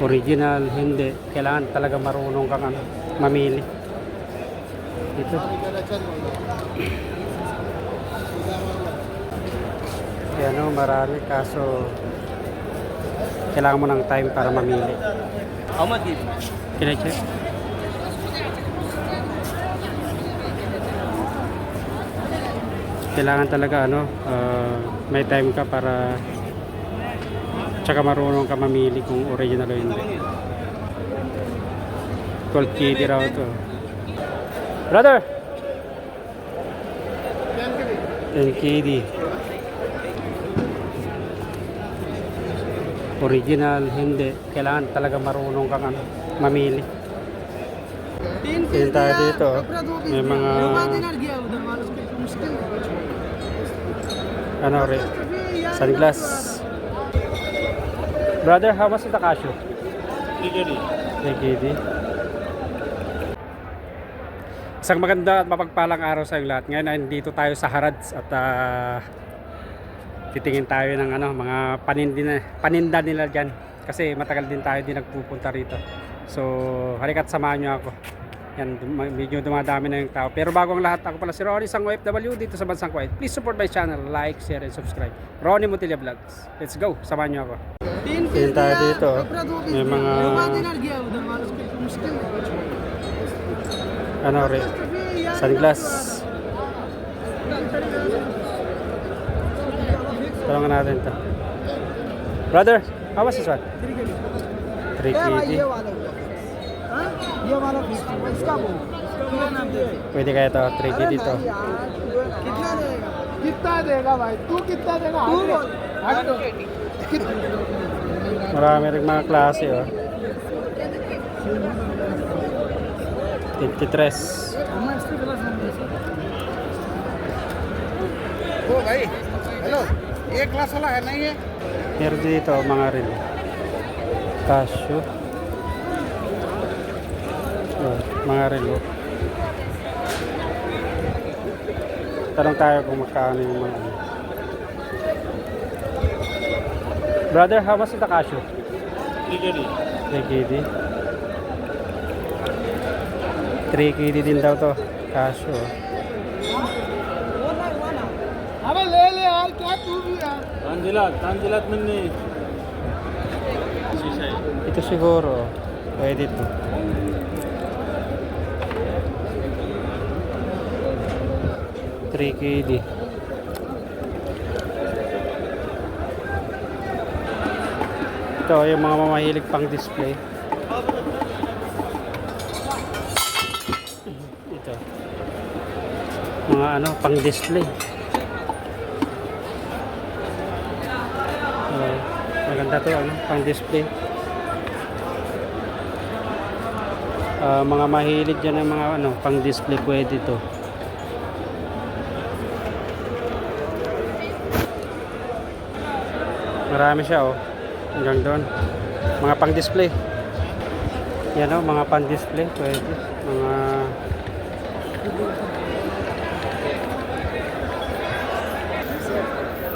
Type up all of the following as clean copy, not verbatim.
Original, hindi. Kailangan talaga marunong kang mamili. Ito. Yan o, marami. Kaso, kailangan mo ng time para mamili. How much is? Can I check? Kailangan talaga may time ka para tsaka marunong ka mamili kung original o hindi. 12 KD raw ito. Brother! 10 KD. Original, hindi. Kailangan talaga marunong kang mamili. Tingin tayo dito. May mga sunglass. Brother, how much is the cashew? 3 KD. Isang maganda at mapagpalang araw sa inyo lahat. Ngayon ay dito tayo sa Harads at titingin tayo ng mga paninda nila dyan. Kasi matagal din tayo din nagpupunta rito. So, halika't samahan nyo ako. Yan, medyo dumadami na yung tao. Pero bago ang lahat, ako pala si Ronnie, isang OFW dito sa Bansang Kuwait. Please support my channel, like, share, and subscribe. Ronnie Montilla Vlogs. Let's go, samahan nyo ako. Tingin tayo dito. May mga sunglass. Tanongan natin ito. Brother, how much is this one? 3 KD. Pwede kaya ito, 3 KD ito. Marami rin mga klase oh. 23. Oh भाई, hello. एक ग्लास वाला है नहीं है? Meron dito mga rin. Cashew. Oh, mga rin oh. Tanong tayo kung magkano yung mga Brother, how much is the cashew? 3 KD. 3 KD. 3 KD din daw to. Cashew oh. अबे ले ले यार क्या तू भी यार तांजिलात मिलने Ito siguro. Pwede ito. $3 KD. Ito yung mga mamahilig pang display. Ito. Mga pang display. Maganda to pang display. Mga mahilig dyan ng mga pang display, pwede to. Marami siya oh. Hanggang doon. Mga pang display. Yan oh, mga pang display, pwede. Mga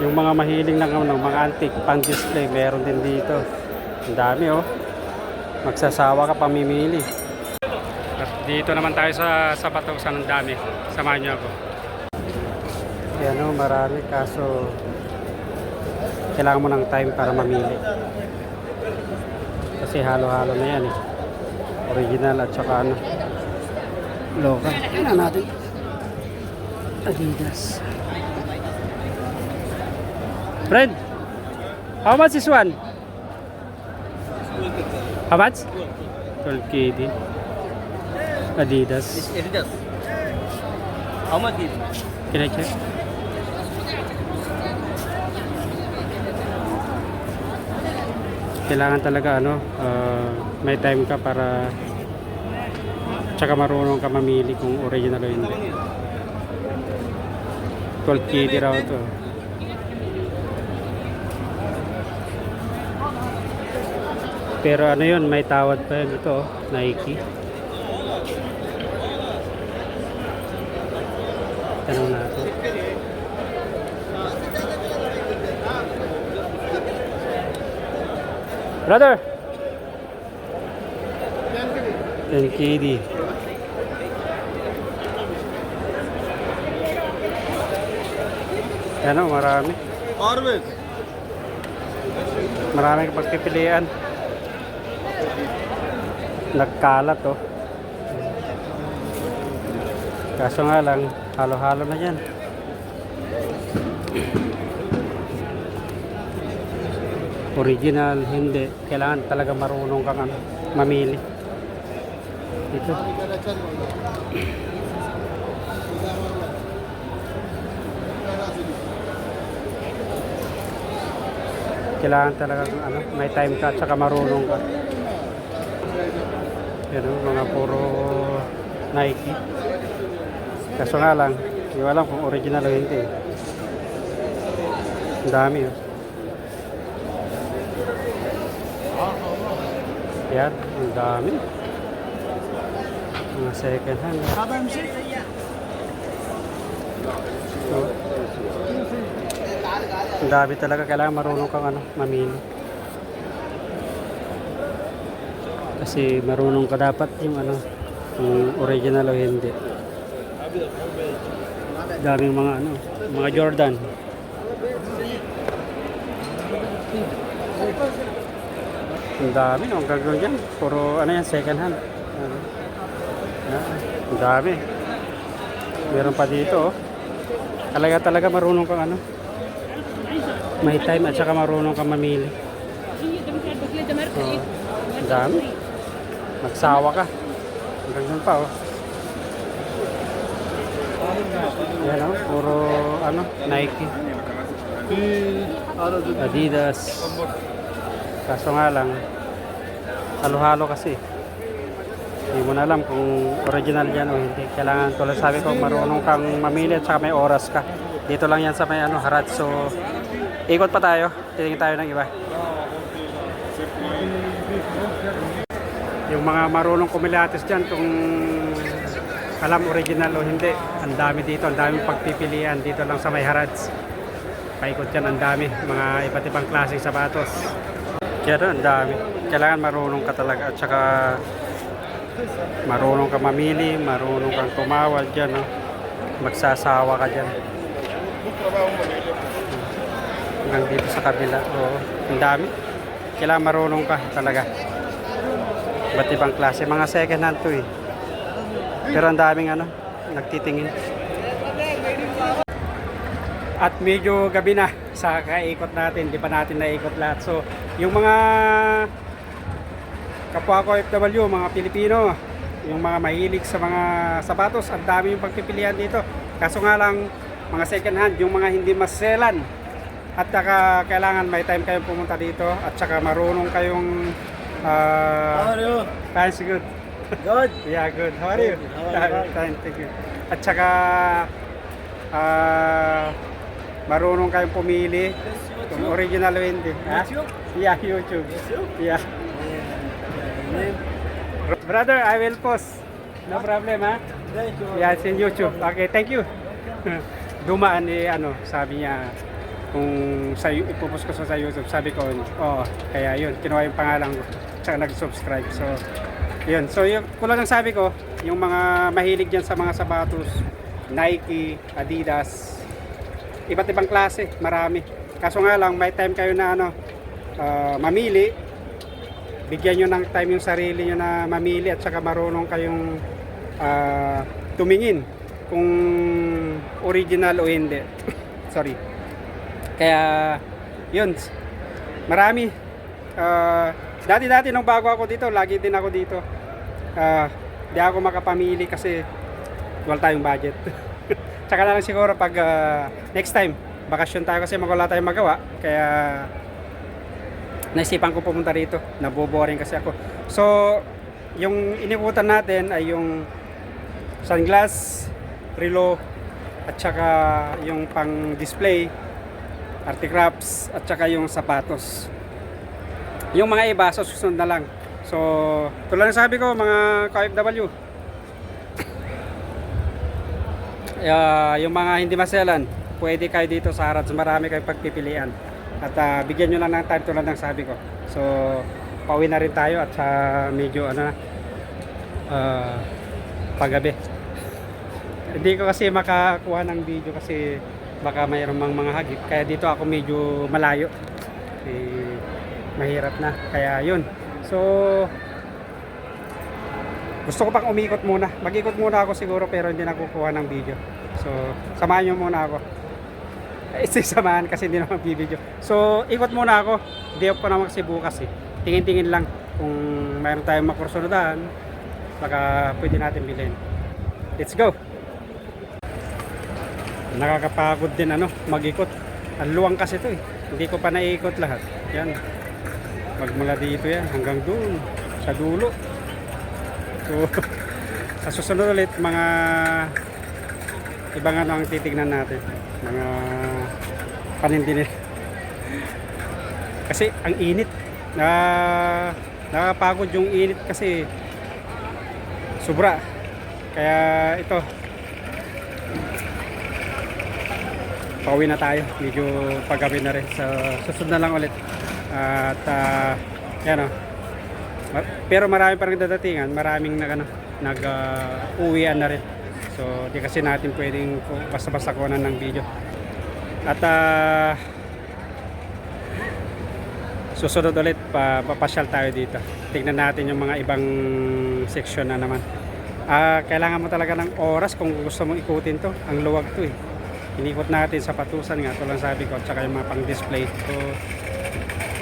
yung mga mahiling ng mga antique pang display, meron din dito. Ang dami oh. Magsasawa ka pamimili. At dito naman tayo sa Batusan, ng dami. Samahan niyo ako. Ayan oh, marami kaso kailangan mo ng time para mamili. Kasi halo-halo na yan eh. Original at saka local. Tingnan natin. Adidas. Friend, how much is one? How much? 12 KD. Adidas. Adidas. How much is? Can I check? Kailangan talaga may time ka para tsaka marunong ka mamili kung original o hindi. 12 KD raw ito. Pero yun, may tawad pa yun. Ito Nike. Tanong natin. Brother, NKD. Ano, marami. Always. Maraming pagpipilian. Nagkalat oh. Kaso nga lang, halo-halo na yan. Original, hindi. Kailangan talaga marunong kang ano, mamili. Ito. Kailangan talaga ano, may time ka at saka marunong ka. Yan o, mga puro Nike. Kaso nga lang, hindi ko alam kung original o hindi. Ang dami oh. Yan, ang dami. Mga second hand. Oh. Ang dami talaga, kailangan marunong kang ano, mamili. Kasi marunong ka dapat yung ano, yung original o hindi. Daming mga ano, mga Jordan. Ang dami, no? Ang gagawin dyan. Puro ano yan, second hand. Ano? Yan. Ang dami. Meron pa dito, oh. Talaga marunong kang ano. May time at saka marunong kang mamili. Oh, ang dami. Magsawa ka. Hanggang dun pa, oh. Yan, oh. Puro ano, Nike. Adidas. Kaso nga lang, halo-halo kasi. Hindi mo na alam kung original yan o hindi. Kailangan, tulad sabi ko, marunong kang mamili at saka may oras ka. Dito lang yan sa may ano, Harad. So, ikot pa tayo. Titingin tayo ng iba. Yung mga marunong kumilates dyan, kung alam original o hindi, ang dami dito. Ang daming pagpipilian dito lang sa may Harads. Paikot yan, ang dami. Mga iba't ibang klaseng sapatos. Kaya ang dami. Kailangan marunong ka talaga at saka marunong ka mamili, marunong kang tumawad dyan, no? Magsasawa ka dyan. Hanggang dito sa kabila. Oo, ang dami. Kailangan marunong ka talaga. Iba't ibang klase. Mga second hand to eh. Pero ang daming ano, nagtitingin. At medyo gabi na sa kaikot natin, di pa natin naikot lahat. So, yung mga kapwa ko FW, mga Pilipino, yung mga mahilig sa mga sapatos, ang dami yung pagpipilian dito. Kaso nga lang, mga second hand, yung mga hindi maselan. At saka kailangan may time kayong pumunta dito at saka marunong kayong How are you? thanks, good. Good. Yeah, good. How are you? Thank you. At saka marunong kayong pumili kung original o hindi. Ha? Yeah, YouTube. Yeah. Brother, I will post. No problem, ha? Yeah, it's in YouTube. Okay, thank you. Dumaan eh, ano, sabi niya, kung sa ipopost ko sa YouTube, sabi ko, oh, kaya yun, kinuha yung pangalan ko, tsaka nag-subscribe. So, yun. So, yung kulang ng sabi ko, yung mga mahilig dyan sa mga sapatos, Nike, Adidas, iba't ibang klase, marami. Kaso nga lang, may time kayo na ano, mamili, bigyan nyo ng time yung sarili nyo na mamili at saka marunong kayong tumingin kung original o hindi. Sorry. Kaya, yun, marami. Dati nung bago ako dito, lagi din ako dito. Di ako makapamili kasi wala tayong budget. Tsaka na lang siguro pag next time, bakasyon tayo kasi wala tayong magawa. Kaya, naisipan ko pumunta rito. Naboboring kasi ako. So, yung inikutan natin ay yung sunglass, relo, at saka yung pang display, articrafts, at saka yung sapatos. Yung mga iba, so susunod na lang. So, tulad ng sabi ko, mga ka-FW, yung mga hindi maselan, pwede kayo dito sa Harads, marami kayong pagpipilian. At bigyan nyo lang ng time tulad ng sabi ko. So, pauwi na rin tayo at medyo ano na, paggabi. Hindi ko kasi makakuha ng video kasi baka mayroong mga hagip. Kaya dito ako medyo malayo. Mahirap na. Kaya yun. So, gusto ko pang umikot muna. Mag-ikot muna ako siguro pero hindi nakukuha ng video. So, samahan nyo muna ako. Samahan kasi hindi naman video. So, ikot muna ako. Day off ko naman kasi bukas eh. Tingin-tingin lang kung mayroon tayong makursunodahan. Baka pwede natin bilhin. Let's go! Nakakapagod din mag-ikot. Ang luwang kasi ito eh. Hindi ko pa naiikot lahat. Yan. Magmula dito yan hanggang doon sa dulo. So, sa susunod ulit mga ibang ang titignan natin. Mga panindin. Kasi ang init. Nakakapagod yung init kasi sobra. Kaya ito pauwi na tayo, medyo paggabi na rin, so susunod na lang ulit at yan pero marami pa rin dadatingan, maraming nag-uwian na rin, so di kasi natin pwedeng basta-basta kunan ng video at susunod ulit papasyal tayo dito, tignan natin yung mga ibang section na naman. Kailangan mo talaga ng oras kung gusto mong ikutin to, ang luwag to eh. Inikot natin sa patusan nga, tulad sabi ko, at saka yung mga pang display. So,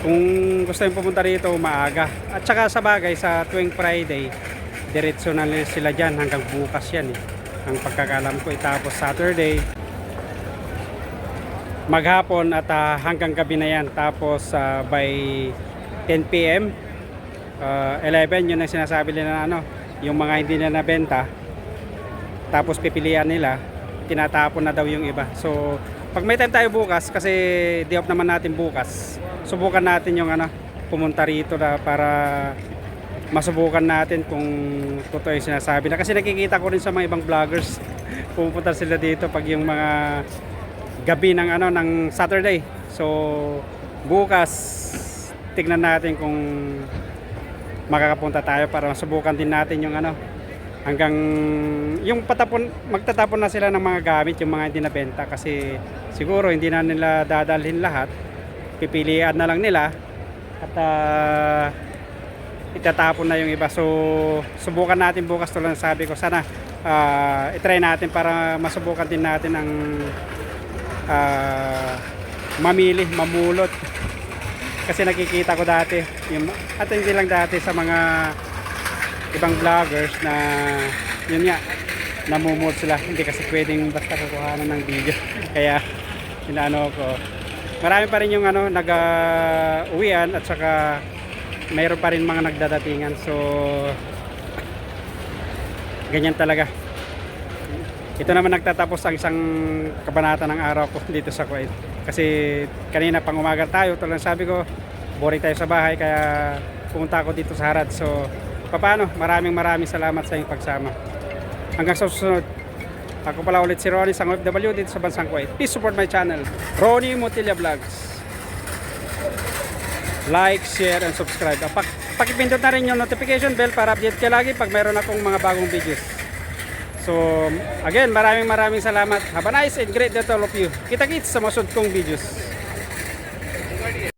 kung gusto yung pumunta rito, maaga. At saka sa bagay, sa tuwing Friday, diretso na sila dyan hanggang bukas yan eh. Ang pagkakalam ko, tapos Saturday, maghapon at hanggang gabi na yan. Tapos by 10 PM, 11, yun ang sinasabi nila na yung mga hindi na nabenta, tapos pipilian nila, tinatapon na daw yung iba. So, pag may time tayo bukas, kasi day off naman natin bukas, subukan natin yung pumunta rito na para masubukan natin kung totoo yung sinasabi na. Kasi nakikita ko rin sa mga ibang vloggers, pumunta sila dito pag yung mga gabi ng ng Saturday. So, bukas tignan natin kung makakapunta tayo para masubukan din natin yung hanggang yung magtatapon na sila ng mga gamit, yung mga hindi nabenta, kasi siguro hindi na nila dadalhin lahat, pipilian na lang nila at itatapon na yung iba. So subukan natin bukas, tulad ng sabi ko, sana itry natin para masubukan din natin ang mamulot kasi nakikita ko dati at hindi lang dati sa mga ibang vloggers na yun nga, namumulot sila, hindi kasi pwedeng basta kukuhanan ng video. Kaya ko, marami pa rin yung nag-uwian at saka mayroon pa rin mga nagdadatingan. So ganyan talaga. Ito naman nagtatapos ang isang kabanata ng araw ko dito sa Kuwait. Kasi kanina pang umaga tayo, tulad sabi ko, boring tayo sa bahay, kaya pumunta ako dito sa Harad. So paano, maraming salamat sa inyong pagsama. Hanggang sa susunod. Ako pala ulit si Ronnie, isang OFW dito sa bansang Kuwait. Please support my channel, Ronnie Montilla Vlogs. Like, share, and subscribe. Pakipindot na rin yung notification bell para update ka lagi pag mayroon akong mga bagong videos. So, again, maraming salamat. Have a nice and great day to all of you. Kita-kits sa mga sunod kong videos.